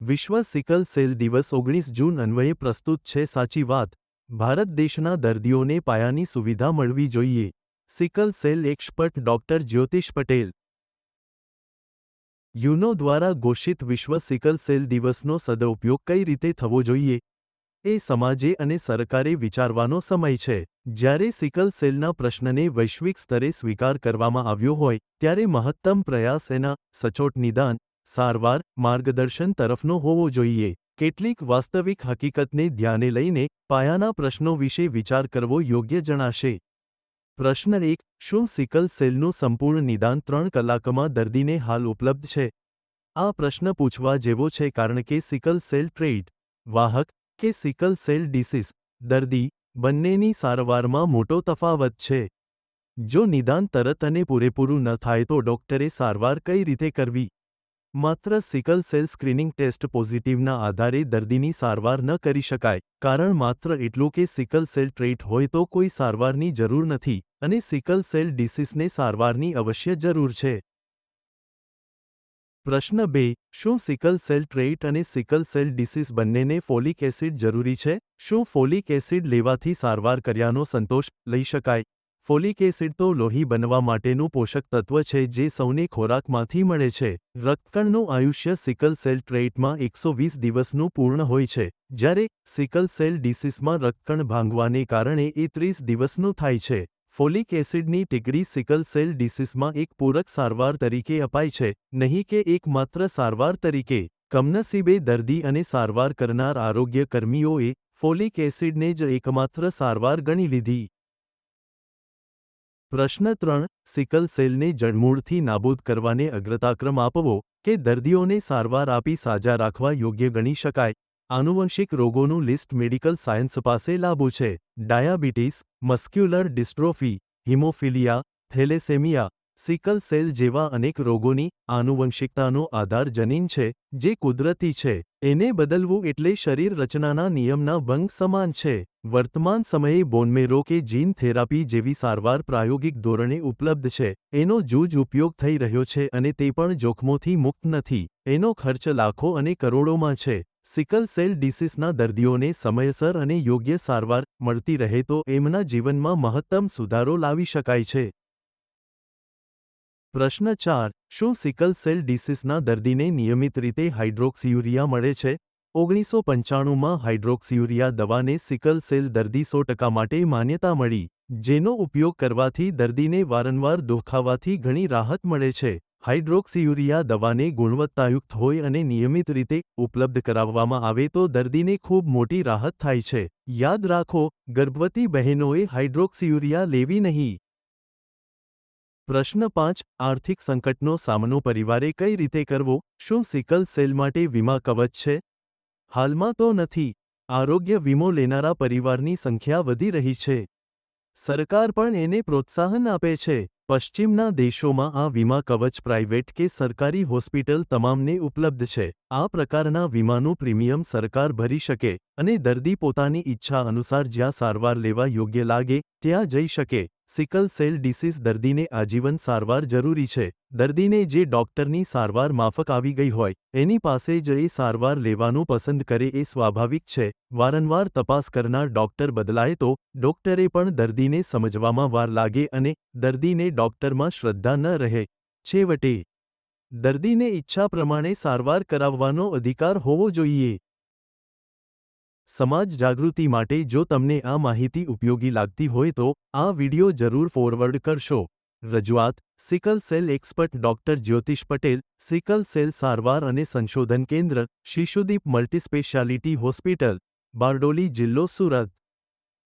વિશ્વ sickle cell દિવસ 19 જૂન અન્વયે પ્રસ્તુત છે સાચી વાત। ભારત દેશના દર્દીઓને પાયાની સુવિધા મળવી જોઈએ। સિકલ સેલ એક્સપર્ટ ડોક્ટર જ્યોતિષ પટેલ યુનો દ્વારા ઘોષિત વિશ્વ સિકલ સેલ દિવસનો સદુપયોગ કઈ રીતે થવો જોઈએ એ સમાજે અને સરકારે વિચારવાનો સમય છે। જ્યારે સિકલ સેલના પ્રશ્નને વૈશ્વિક સ્તરે સ્વીકાર કરવામાં આવ્યો હોય ત્યારે મહત્તમ પ્રયાસ એના સચોટ નિદાન, સારવાર, માર્ગદર્શન તરફનો હોવો જોઈએ। કેટલીક વાસ્તવિક હકીકતને ધ્યાને લઈને પાયાના પ્રશ્નો વિશે વિચાર કરવો યોગ્ય જણાશે। પ્રશ્ન 1, શું સિકલ સેલનું સંપૂર્ણ નિદાન 3 કલાકમાં દર્દીને હાલ ઉપલબ્ધ છે? આ પ્રશ્ન પૂછવા જેવો છે કારણ કે સિકલ સેલ ટ્રેટ વાહક કે સિકલ સેલ ડિસીઝ દર્દી બંનેની સારવારમાં મોટો તફાવત છે। જો નિદાન તરત અને પૂરેપૂરું ન થાય તો ડોક્ટરે સારવાર કઈ રીતે કરવી? માત્ર સિકલ સેલ સ્ક્રીનિંગ ટેસ્ટ પોઝિટિવના આધારે દર્દીની સારવાર ન કરી શકાય, કારણ માત્ર એટલું કે સિકલ સેલ ટ્રેટ હોય તો કોઈ સારવારની જરૂર નથી અને સિકલ સેલ ડિસીઝને સારવારની અવશ્ય જરૂર છે। પ્રશ્ન 2, શું સિકલ સેલ ટ્રેટ અને સિકલ સેલ ડિસીઝ બંનેને ફોલિક એસિડ જરૂરી છે? શું ફોલિક એસિડ લેવાથી સારવાર કર્યાનો સંતોષ લઈ શકાય? ફોલિક એસિડ તો લોહી બનવા માટેનું પોષક તત્વ છે જે સૌને ખોરાકમાંથી મળે છે। રક્તકણનું આયુષ્ય સિકલ સેલ ટ્રેટમાં 120 દિવસનું પૂર્ણ હોય છે, જ્યારે સિકલ સેલ ડિસીઝમાં રક્તકણ ભાંગવાને કારણે એ 30 દિવસનું થાય છે। ફોલિક એસિડની ટીકડી સિકલ સેલ ડિસીઝમાં એક પૂરક સારવાર તરીકે અપાય છે, નહીં કે એકમાત્ર સારવાર તરીકે। કમનસીબે દર્દી અને સારવાર કરનાર આરોગ્ય કર્મીઓએ ફોલિક એસિડને જ એકમાત્ર સારવાર ગણી લીધી। પ્રશ્ન 3, સિકલ સેલને જડમૂળથી નાબૂદ કરવાને અગ્રતાક્રમ આપવો કે દર્દીઓને સારવાર આપી સાજા રાખવા યોગ્ય ગણી શકાય? આનુવંશિક રોગોનું લિસ્ટ મેડિકલ સાયન્સ પાસે લાંબુ છે। Diabetes, muscular dystrophy, haemophilia, thalassaemia, sickle cell જેવા અનેક રોગોની આનુવંશિકતાનો આધાર જનીન છે, જે કુદરતી છે। એને બદલવું એટલે શરીર રચનાના નિયમના ભંગ સમાન છે। વર્તમાન સમયે બોનમેરો કે જીન થેરાપી જેવી સારવાર પ્રાયોગિક ધોરણે ઉપલબ્ધ છે। એનો જૂજ ઉપયોગ થઈ રહ્યો છે અને તે પણ જોખમોથી મુક્ત નથી। એનો ખર્ચ લાખો અને કરોડોમાં છે। સિકલ સેલ ડિસીઝના દર્દીઓને સમયસર અને યોગ્ય સારવાર મળતી રહે તો એમના જીવનમાં મહત્તમ સુધારો લાવી શકાય છે। પ્રશ્ન 4, શું સિકલ સેલ ડિસીઝના દર્દીને નિયમિત રીતે હાઇડ્રોક્સીયુરિયા મળે છે? 1995માં હાઇડ્રોક્સીયુરિયા દવાને સિકલ સેલ દર્દી 100% માટે માન્યતા મળી, જેનો ઉપયોગ કરવાથી દર્દીને વારંવાર દુખાવાથી ઘણી રાહત મળે છે। હાઇડ્રોક્સીયુરિયા દવાને ગુણવત્તાયુક્ત હોય અને નિયમિત રીતે ઉપલબ્ધ કરાવવામાં આવે તો દર્દીને ખૂબ મોટી રાહત થાય છે। યાદ રાખો, ગર્ભવતી બહેનોએ હાઇડ્રોક્સીયુરિયા લેવી નહીં। પ્રશ્ન 5, આર્થિક સંકટનો સામનો પરિવારે કઈ રીતે કરવો? શું સિકલ સેલ માટે વીમા કવચ છે? હાલમાં તો નથી। આરોગ્ય વીમો લેનારા પરિવારની સંખ્યા વધી રહી છે। સરકાર પણ એને પ્રોત્સાહન આપે છે। પશ્ચિમના દેશોમાં આ વીમા કવચ પ્રાઇવેટ કે સરકારી હોસ્પિટલ તમામને ઉપલબ્ધ છે। આ પ્રકારના વીમાનું પ્રીમિયમ સરકાર ભરી શકે અને દર્દી પોતાની ઈચ્છા અનુસાર જ્યાં સારવાર લેવા યોગ્ય લાગે ત્યાં જઈ શકે। સિકલ સેલ ડિસીઝ દર્દીને આજીવન સારવાર જરૂરી છે। દર્દીને જે ડોક્ટરની સારવાર માફક આવી ગઈ હોય એની પાસે જ એ સારવાર લેવાનું પસંદ કરે એ સ્વાભાવિક છે। વારંવાર તપાસ કરનાર ડોક્ટર બદલાય તો ડોક્ટરે પણ દર્દીને સમજવામાં વાર લાગે અને દર્દીને ડોક્ટરમાં શ્રદ્ધા ન રહે। છેવટે દર્દીને ઈચ્છા પ્રમાણે સારવાર કરાવવાનો અધિકાર હોવો જોઈએ। સમાજ જાગૃતિ માટે જો તમને આ માહિતી ઉપયોગી લાગતી હોય તો આ વિડિયો જરૂર ફોરવર્ડ કરશો। રજૂઆત, સિકલ સેલ એક્સપર્ટ ડોક્ટર જ્યોતિષ પટેલ, સિકલ સેલ સારવાર અને સંશોધન કેન્દ્ર, શિશુદીપ મલ્ટીસ્પેશિયાલિટી હોસ્પિટલ, બારડોલી, જિલ્લો સુરત।